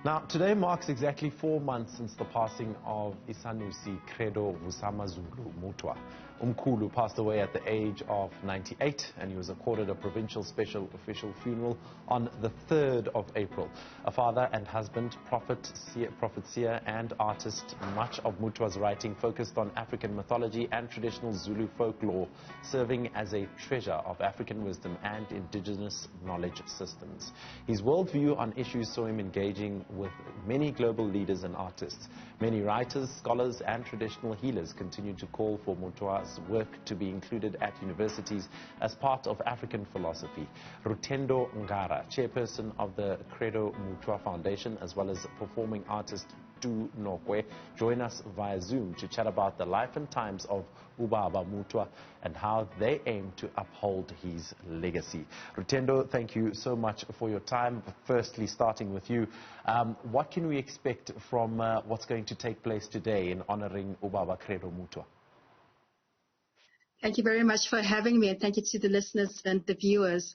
Now, today marks exactly 4 months since the passing of iSanusi Credo Vusamazulu Mutwa. uMkhulu passed away at the age of 98, and he was accorded a Provincial Special official funeral on the 3rd of April. A father and husband, prophet, seer and artist, much of Mutwa's writing focused on African mythology and traditional Zulu folklore, serving as a treasure of African wisdom and indigenous knowledge systems. His worldview on issues saw him engaging with many global leaders and artists. Many writers, scholars and traditional healers continue to call for Mutwa's work to be included at universities as part of African philosophy. Rutendo Ngara, chairperson of the Credo Mutwa Foundation, as well as performing artist Nokwe, join us via Zoom to chat about the life and times of uBaba Mutwa and how they aim to uphold his legacy. Rutendo, thank you so much for your time. Firstly, starting with you, what can we expect from what's going to take place today in honoring uBaba Credo Mutwa? Thank you very much for having me, and thank you to the listeners and the viewers.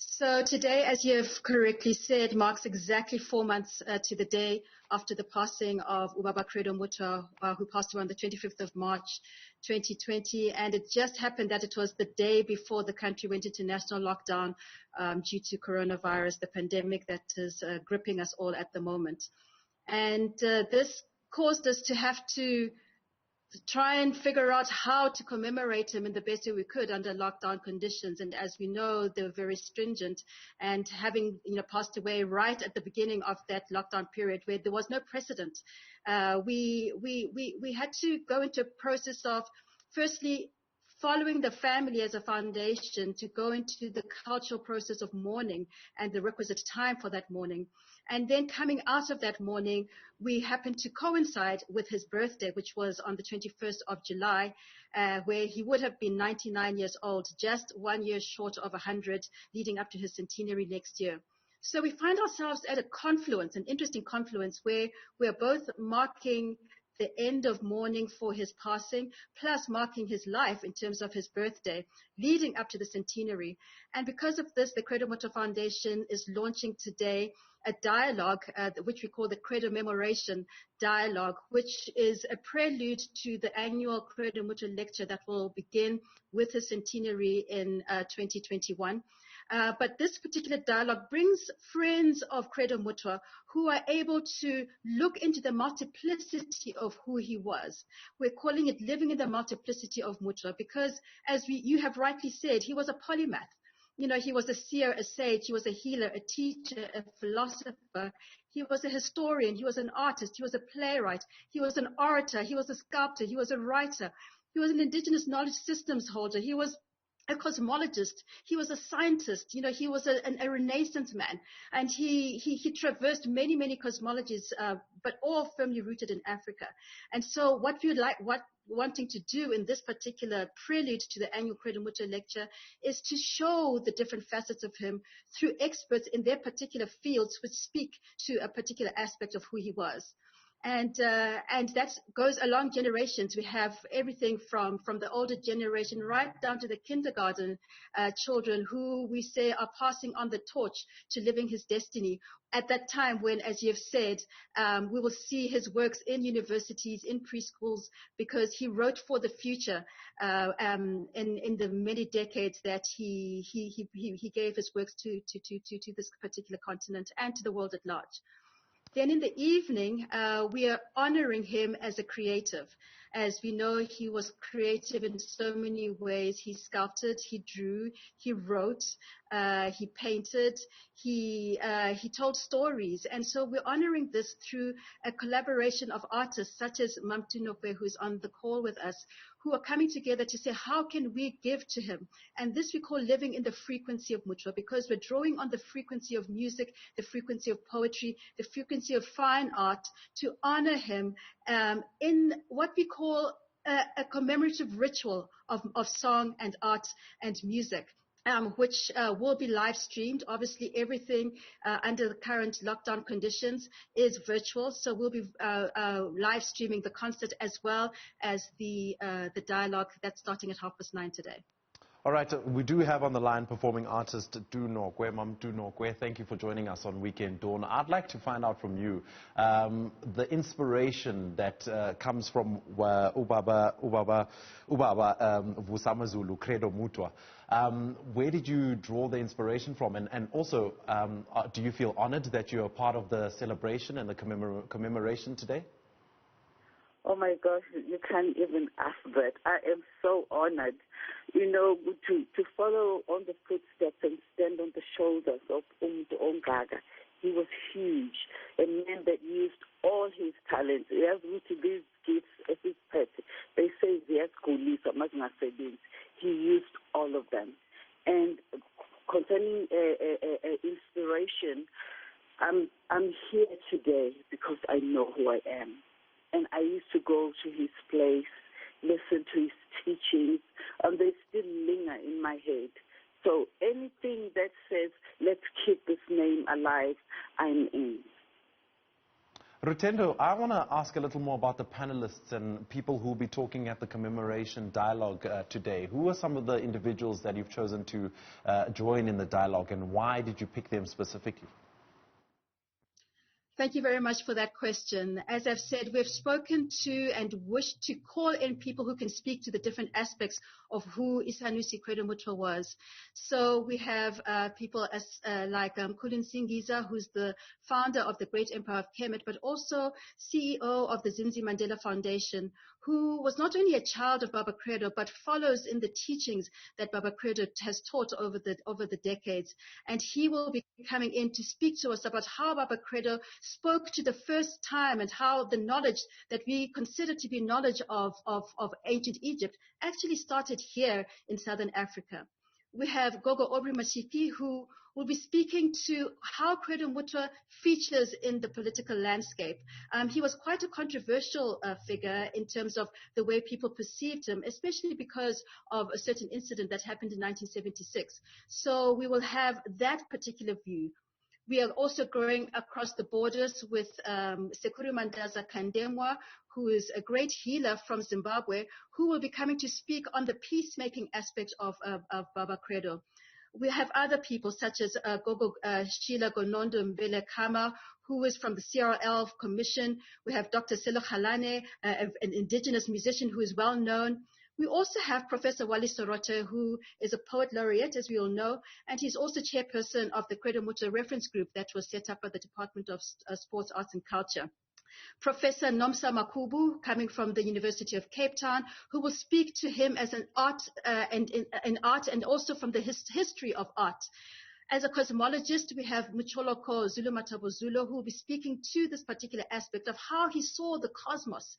So today, as you have correctly said, marks exactly 4 months to the day after the passing of uBaba Credo Mutwa, who passed away on the 25th of March 2020. And it just happened that it was the day before the country went into national lockdown due to coronavirus, the pandemic that is gripping us all at the moment. And this caused us to have to try and figure out how to commemorate him in the best way we could under lockdown conditions. And as we know, they were very stringent, and having passed away right at the beginning of that lockdown period where there was no precedent, we had to go into a process of firstly following the family as a foundation to go into the cultural process of mourning and the requisite time for that mourning. And then coming out of that mourning, we happened to coincide with his birthday, which was on the 21st of July, where he would have been 99 years old, just 1 year short of 100, leading up to his centenary next year. So we find ourselves at a confluence, an interesting confluence, where we're both marking the end of mourning for his passing, plus marking his life in terms of his birthday, leading up to the centenary. And because of this, the Credo Mutwa Foundation is launching today a dialogue, which we call the Credo Memoration Dialogue, which is a prelude to the annual Credo Mutwa lecture that will begin with his centenary in 2021. But this particular dialogue brings friends of Credo Mutwa who are able to look into the multiplicity of who he was. We're calling it living in the multiplicity of Mutwa because, as you have rightly said, he was a polymath. He was a seer, a sage, he was a healer, a teacher, a philosopher. He was a historian, he was an artist, he was a playwright, he was an orator, he was a sculptor, he was a writer, he was an indigenous knowledge systems holder, he was a cosmologist, he was a scientist, he was a Renaissance man, and he traversed many cosmologies, but all firmly rooted in Africa. And so what we would wanting to do in this particular prelude to the annual Credo Mutwa lecture is to show the different facets of him through experts in their particular fields which speak to a particular aspect of who he was. And that goes along generations. We have everything from the older generation right down to the kindergarten children who we say are passing on the torch to living his destiny at that time when, as you have said, we will see his works in universities, in preschools, because he wrote for the future in the many decades that he gave his works to this particular continent and to the world at large. Then in the evening, we are honoring him as a creative. As we know, he was creative in so many ways. He sculpted, he drew, he wrote, he painted, he told stories. And so we're honoring this through a collaboration of artists such as Nokwe, who's on the call with us, who are coming together to say, how can we give to him? And this we call living in the frequency of Mutwa, because we're drawing on the frequency of music, the frequency of poetry, the frequency of fine art to honor him in what we call a commemorative ritual of song and art and music. Which will be live streamed. Obviously, everything under the current lockdown conditions is virtual, so we'll be live streaming the concert as well as the dialogue that's starting at 9:30 today. All right, we do have on the line performing artist Mam Nokwe. Thank you for joining us on Weekend Dawn. I'd like to find out from you the inspiration that comes from uBaba Vusamazulu Credo Mutwa. Where did you draw the inspiration from? And also, do you feel honored that you're a part of the celebration and the commemoration today? Oh my gosh, you can't even ask that. I am so honored, you know, to follow on the footsteps and stand on the shoulders of Rutendo Ngara. He was huge, a man that used all his talents. He has these gifts as his pet. They say he used all of them. And concerning inspiration, I'm here today because I know who I am. And I used to go to his place, listen to his teachings, and they still linger in my head. So anything that says, let's keep this name alive, I'm in. Rutendo, I want to ask a little more about the panelists and people who will be talking at the commemoration dialogue today. Who are some of the individuals that you've chosen to join in the dialogue, and why did you pick them specifically? Thank you very much for that question. As I've said, we've spoken to and wished to call in people who can speak to the different aspects of who iSanusi Credo Mutwa was. So we have people like uMkhulu Singiza, who's the founder of the Great Empire of Kemet, but also CEO of the Zinzi Mandela Foundation, who was not only a child of Baba Credo, but follows in the teachings that Baba Credo has taught over the decades. And he will be coming in to speak to us about how Baba Credo spoke to the first time and how the knowledge that we consider to be knowledge of ancient Egypt actually started here in Southern Africa. We have Gogo Aubrey Mashiki, who will be speaking to how Credo Mutwa features in the political landscape. He was quite a controversial figure in terms of the way people perceived him, especially because of a certain incident that happened in 1976. So we will have that particular view. We are also growing across the borders with Sekuru Mandaza Kandemwa, who is a great healer from Zimbabwe, who will be coming to speak on the peacemaking aspect of Baba Credo. We have other people such as Gogo Sheila Gonondo Mbele Kama, who is from the CRL Commission. We have Dr. Selo Khalane, an indigenous musician who is well known. We also have Professor Wally Sorote, who is a poet laureate, as we all know, and he's also chairperson of the Credo Mutwa reference group that was set up by the Department of Sports, Arts and Culture. Professor Nomsa Makubu, coming from the University of Cape Town, who will speak to him as an art and also from the history of art. As a cosmologist, we have Mcholoko Zulu Matabozulu, who will be speaking to this particular aspect of how he saw the cosmos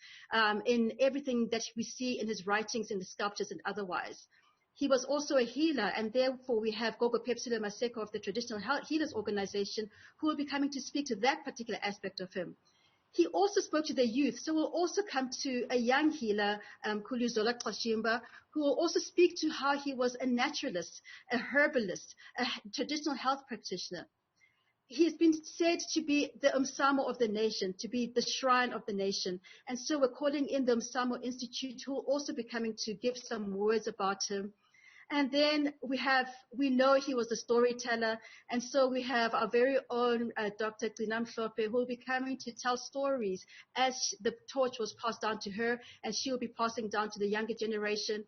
in everything that we see in his writings, in the sculptures and otherwise. He was also a healer, and therefore we have Gogo Pepsile Maseko of the Traditional Healers Organization, who will be coming to speak to that particular aspect of him. He also spoke to the youth, so we'll also come to a young healer, Khulu Zola Qashimba, who will also speak to how he was a naturalist, a herbalist, a traditional health practitioner. He has been said to be the Umsamo of the nation, to be the shrine of the nation. And so we're calling in the Umsamo Institute, who will also be coming to give some words about him. And then we know he was a storyteller, and so we have our very own Dr. Glinam Flope, who will be coming to tell stories as the torch was passed down to her, and she will be passing down to the younger generation.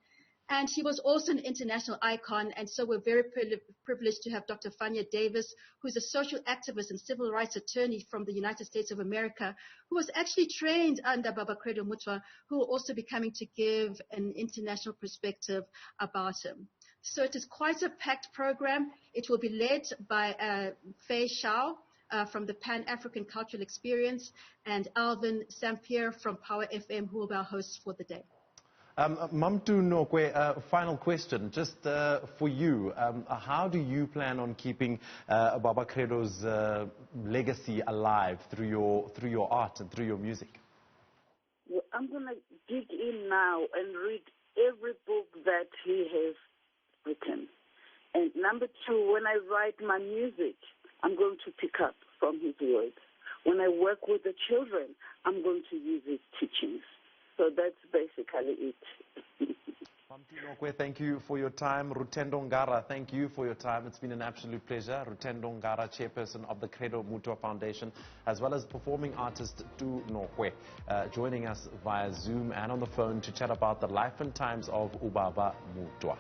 And he was also an international icon, and so we're very privileged to have Dr. Fania Davis, who's a social activist and civil rights attorney from the United States of America, who was actually trained under Baba Credo Mutwa, who will also be coming to give an international perspective about him. So it is quite a packed program. It will be led by Faye Shao from the Pan-African Cultural Experience and Alvin Sampier from Power FM, who will be our hosts for the day. Mamtu Nokwe, final question, just for you. How do you plan on keeping Baba Credo's legacy alive through your art and through your music? Well, I'm going to dig in now and read every book that he has written. And number two, when I write my music, I'm going to pick up from his words. When I work with the children, I'm going to use his teachings. So that's basically it. Thank you for your time. Rutendo Ngara, thank you for your time. It's been an absolute pleasure. Rutendo Ngara, Chairperson of the Credo Mutwa Foundation, as well as performing artist Tu Nokwe, joining us via Zoom and on the phone to chat about the life and times of uBaba Mutwa.